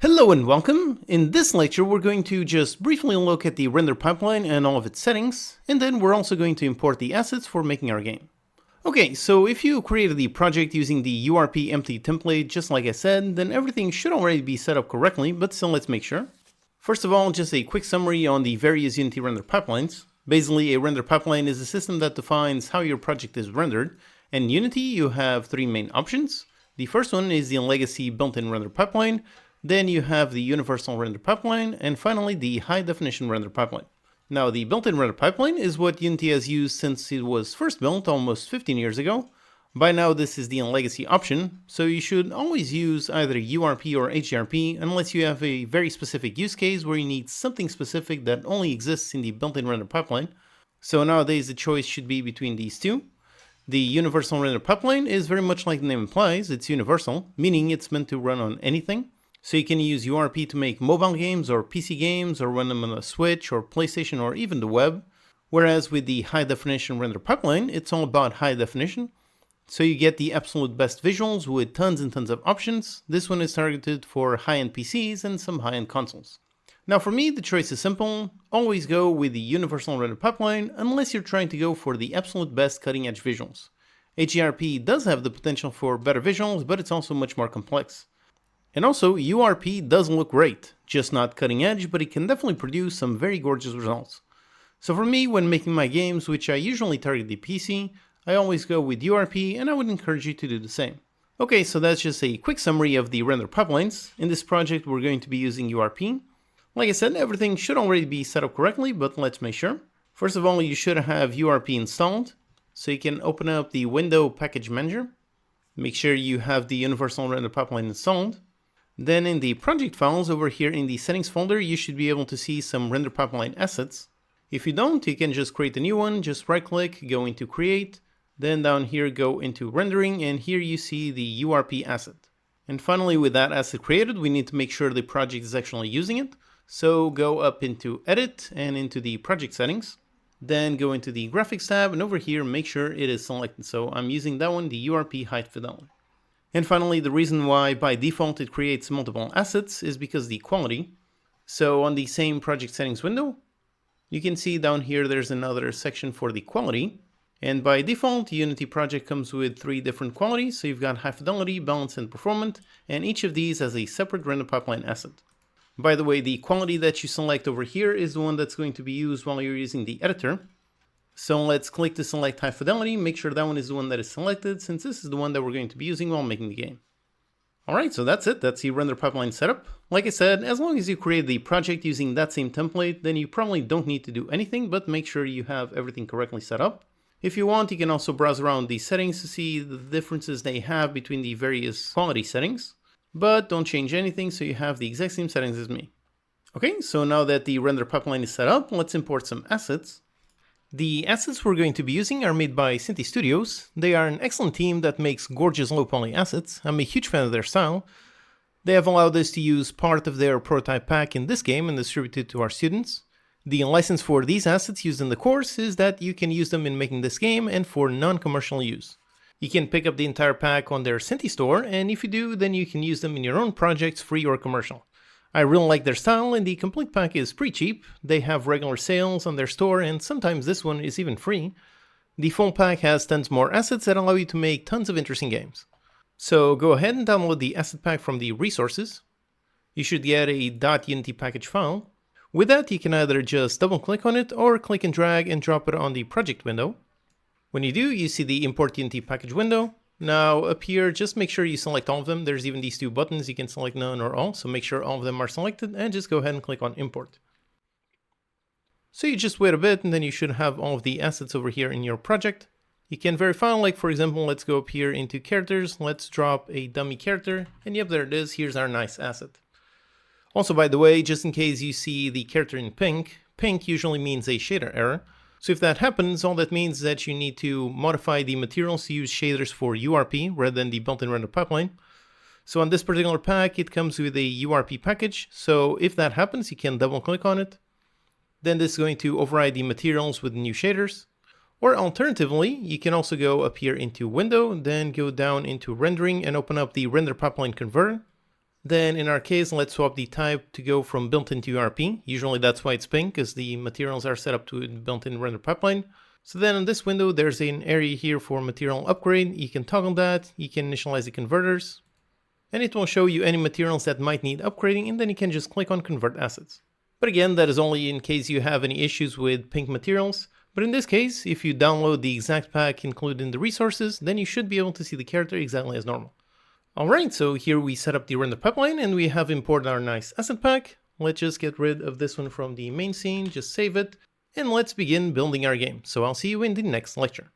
Hello and welcome! In this lecture we're going to just briefly look at the render pipeline and all of its settings, and then we're also going to import the assets for making our game. Okay, so if you created the project using the URP empty template just like I said, then everything should already be set up correctly, but still let's make sure. First of all, just a quick summary on the various Unity render pipelines. Basically, a render pipeline is a system that defines how your project is rendered, and in Unity you have three main options. The first one is the legacy built-in render pipeline. Then you have the universal render pipeline, and finally the high definition render pipeline. Now the built-in render pipeline is what Unity has used since it was first built almost 15 years ago. By now this is the legacy option, so you should always use either URP or HDRP unless you have a very specific use case where you need something specific that only exists in the built-in render pipeline. So nowadays the choice should be between these two. The universal render pipeline is very much like the name implies, it's universal, meaning it's meant to run on anything. So you can use URP to make mobile games or PC games or run them on a Switch or PlayStation or even the web. Whereas with the high definition render pipeline, it's all about high definition. So you get the absolute best visuals with tons and tons of options. This one is targeted for high-end PCs and some high-end consoles. Now for me, the choice is simple. Always go with the universal render pipeline unless you're trying to go for the absolute best cutting-edge visuals. HDRP does have the potential for better visuals, but it's also much more complex. And also, URP does look great, just not cutting edge, but it can definitely produce some very gorgeous results. So for me, when making my games, which I usually target the PC, I always go with URP, and I would encourage you to do the same. Okay, so that's just a quick summary of the render pipelines. In this project, we're going to be using URP. Like I said, everything should already be set up correctly, but let's make sure. First of all, you should have URP installed, so you can open up the Window Package Manager. Make sure you have the Universal Render Pipeline installed. Then in the project files over here in the settings folder, you should be able to see some render pipeline assets. If you don't, you can just create a new one, just right click, go into create, then down here go into rendering, and here you see the URP asset. And finally, with that asset created, we need to make sure the project is actually using it. So go up into edit and into the project settings, then go into the graphics tab, and over here make sure it is selected. So I'm using that one, the URP high fidelity. And finally, the reason why by default it creates multiple assets is because the quality. So on the same project settings window, you can see down here there's another section for the quality. And by default, Unity project comes with three different qualities. So you've got high fidelity, balanced, and performant, and each of these has a separate render pipeline asset. By the way, the quality that you select over here is the one that's going to be used while you're using the editor. So let's click to select high fidelity, make sure that one is the one that is selected, since this is the one that we're going to be using while making the game. Alright, so that's it, that's the render pipeline setup. Like I said, as long as you create the project using that same template, then you probably don't need to do anything, but make sure you have everything correctly set up. If you want, you can also browse around the settings to see the differences they have between the various quality settings. But don't change anything, so you have the exact same settings as me. Okay, so now that the render pipeline is set up, let's import some assets. The assets we're going to be using are made by Synty Studios. They are an excellent team that makes gorgeous low-poly assets. I'm a huge fan of their style. They have allowed us to use part of their prototype pack in this game and distribute it to our students. The license for these assets used in the course is that you can use them in making this game and for non-commercial use. You can pick up the entire pack on their Synty store, and if you do, then you can use them in your own projects, free or commercial. I really like their style, and the complete pack is pretty cheap. They have regular sales on their store, and sometimes this one is even free. The full pack has tons more assets that allow you to make tons of interesting games. So go ahead and download the asset pack from the resources. You should get a .unity package file. With that, you can either just double click on it or click and drag and drop it on the project window. When you do, you see the import Unity package window. Now up here, just make sure you select all of them. There's even these two buttons. You can select none or all, so make sure all of them are selected and just go ahead and click on import. So you just wait a bit and then you should have all of the assets over here in your project. You can verify, like for example, let's go up here into characters. Let's drop a dummy character and yep, there it is. Here's our nice asset. Also, by the way, just in case you see the character in pink, pink usually means a shader error. So if that happens, all that means is that you need to modify the materials to use shaders for URP rather than the built-in render pipeline. So on this particular pack, it comes with a URP package. So if that happens, you can double click on it. Then this is going to override the materials with new shaders. Or alternatively, you can also go up here into Window, then go down into Rendering and open up the Render Pipeline Converter. Then in our case, let's swap the type to go from built-in to RP. Usually that's why it's pink, because the materials are set up to built-in render pipeline. So then in this window, there's an area here for material upgrade. You can toggle that, you can initialize the converters, and it will show you any materials that might need upgrading, and then you can just click on convert assets. But again, that is only in case you have any issues with pink materials. But in this case, if you download the exact pack included in the resources, then you should be able to see the character exactly as normal. Alright, so here we set up the render pipeline and we have imported our nice asset pack. Let's just get rid of this one from the main scene, just save it, and let's begin building our game. So I'll see you in the next lecture.